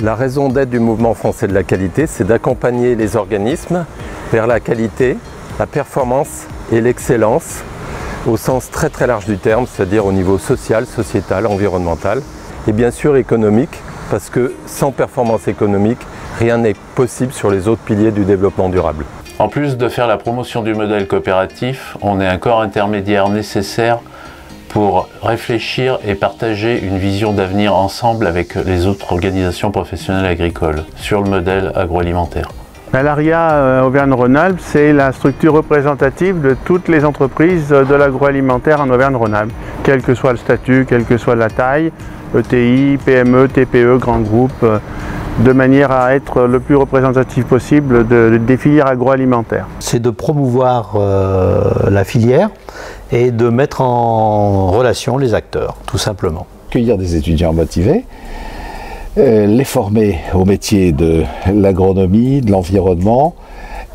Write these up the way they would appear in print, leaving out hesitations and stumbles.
La raison d'être du mouvement français de la qualité, c'est d'accompagner les organismes vers la qualité, la performance et l'excellence au sens très très large du terme, c'est-à-dire au niveau social, sociétal, environnemental et bien sûr économique, parce que sans performance économique, rien n'est possible sur les autres piliers du développement durable. En plus de faire la promotion du modèle coopératif, on est un corps intermédiaire nécessaire pour réfléchir et partager une vision d'avenir ensemble avec les autres organisations professionnelles agricoles sur le modèle agroalimentaire. L'ARIA Auvergne-Rhône-Alpes, c'est la structure représentative de toutes les entreprises de l'agroalimentaire en Auvergne-Rhône-Alpes, quel que soit le statut, quelle que soit la taille, ETI, PME, TPE, grands groupes, de manière à être le plus représentatif possible des filières agroalimentaires. C'est de promouvoir la filière et de mettre en relation les acteurs, tout simplement. Accueillir des étudiants motivés, les former au métier de l'agronomie, de l'environnement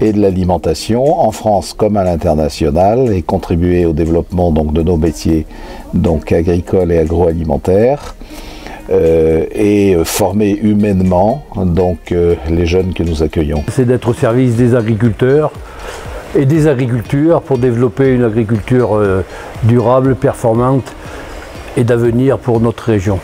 et de l'alimentation en France comme à l'international et contribuer au développement donc, de nos métiers donc, agricoles et agroalimentaires et former humainement donc, les jeunes que nous accueillons. C'est d'être au service des agriculteurs et des agricultures pour développer une agriculture durable, performante et d'avenir pour notre région.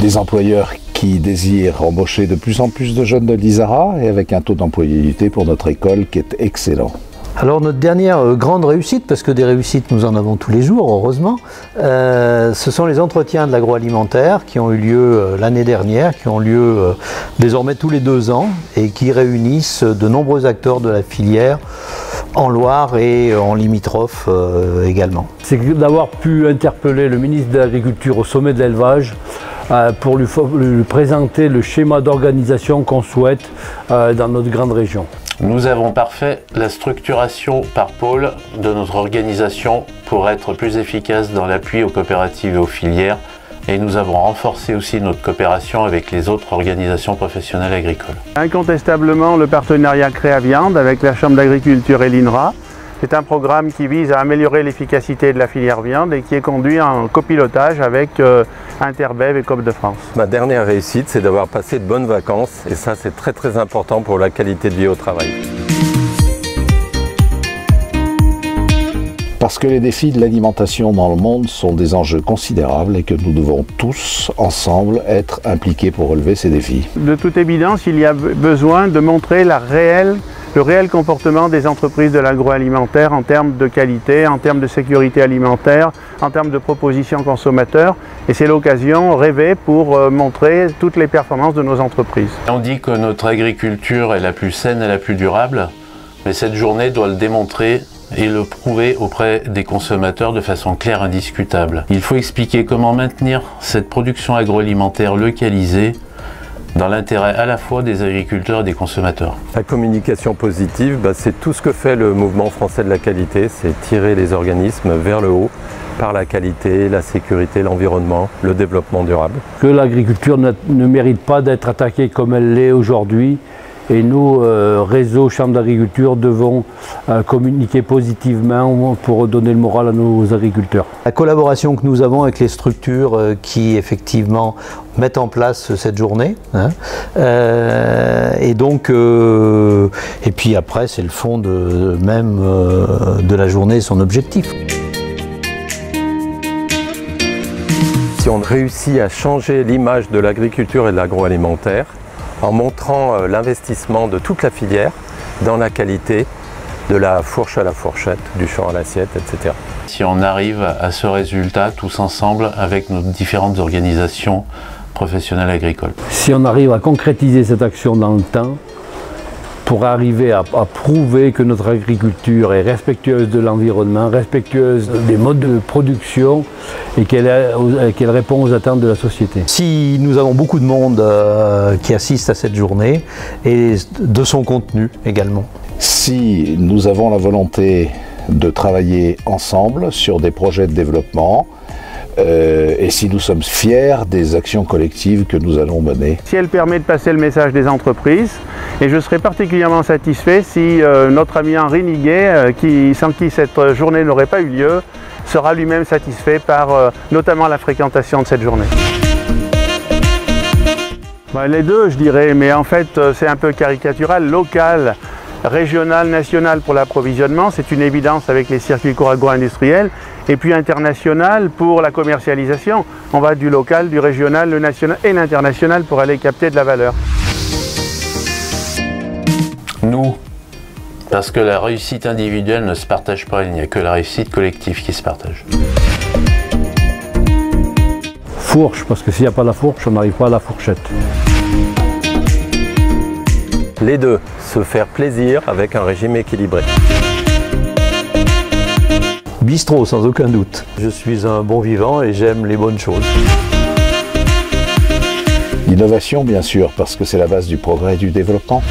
Des employeurs qui désirent embaucher de plus en plus de jeunes de l'ISARA et avec un taux d'employabilité pour notre école qui est excellent. Alors notre dernière grande réussite, parce que des réussites nous en avons tous les jours heureusement, ce sont les entretiens de l'agroalimentaire qui ont eu lieu l'année dernière, qui ont lieu désormais tous les 2 ans et qui réunissent de nombreux acteurs de la filière en Loire et en limitrophe également. C'est d'avoir pu interpeller le ministre de l'Agriculture au sommet de l'élevage pour lui présenter le schéma d'organisation qu'on souhaite dans notre grande région. Nous avons parfait la structuration par pôle de notre organisation pour être plus efficace dans l'appui aux coopératives et aux filières et nous avons renforcé aussi notre coopération avec les autres organisations professionnelles agricoles. Incontestablement le partenariat Créaviande avec la Chambre d'agriculture et l'INRA. C'est un programme qui vise à améliorer l'efficacité de la filière viande et qui est conduit en copilotage avec Interbev et Coop de France. Ma dernière réussite, c'est d'avoir passé de bonnes vacances et ça c'est très très important pour la qualité de vie au travail. Parce que les défis de l'alimentation dans le monde sont des enjeux considérables et que nous devons tous, ensemble, être impliqués pour relever ces défis. De toute évidence, il y a besoin de montrer le réel comportement des entreprises de l'agroalimentaire en termes de qualité, en termes de sécurité alimentaire, en termes de propositions consommateurs. Et c'est l'occasion rêvée pour montrer toutes les performances de nos entreprises. On dit que notre agriculture est la plus saine et la plus durable, mais cette journée doit le démontrer et le prouver auprès des consommateurs de façon claire et indiscutable. Il faut expliquer comment maintenir cette production agroalimentaire localisée dans l'intérêt à la fois des agriculteurs et des consommateurs. La communication positive, c'est tout ce que fait le mouvement français de la qualité, c'est tirer les organismes vers le haut par la qualité, la sécurité, l'environnement, le développement durable. Que l'agriculture ne mérite pas d'être attaquée comme elle l'est aujourd'hui. Et nous, réseau Chambre d'agriculture, devons communiquer positivement pour donner le moral à nos agriculteurs. La collaboration que nous avons avec les structures qui effectivement mettent en place cette journée, et donc, et puis après c'est le fond de la journée et son objectif. Si on réussit à changer l'image de l'agriculture et de l'agroalimentaire, en montrant l'investissement de toute la filière dans la qualité, de la fourche à la fourchette, du champ à l'assiette, etc. Si on arrive à ce résultat tous ensemble avec nos différentes organisations professionnelles agricoles. Si on arrive à concrétiser cette action dans le temps, pour arriver à prouver que notre agriculture est respectueuse de l'environnement, respectueuse des modes de production et qu'elle répond aux attentes de la société. Si nous avons beaucoup de monde qui assiste à cette journée et de son contenu également. Si nous avons la volonté de travailler ensemble sur des projets de développement, et si nous sommes fiers des actions collectives que nous allons mener. Si elle permet de passer le message des entreprises, et je serais particulièrement satisfait si notre ami Henri Niguet, sans qui cette journée n'aurait pas eu lieu, sera lui-même satisfait par notamment la fréquentation de cette journée. Les deux, je dirais, mais en fait c'est un peu caricatural. Local, régional, national pour l'approvisionnement, c'est une évidence avec les circuits courts agro-industriels, et puis international pour la commercialisation. On va du local, du régional, le national et l'international pour aller capter de la valeur. Nous, parce que la réussite individuelle ne se partage pas, il n'y a que la réussite collective qui se partage. Fourche, parce que s'il n'y a pas la fourche, on n'arrive pas à la fourchette. Les deux, se faire plaisir avec un régime équilibré. Bistrot, sans aucun doute. Je suis un bon vivant et j'aime les bonnes choses. L'innovation, bien sûr, parce que c'est la base du progrès et du développement.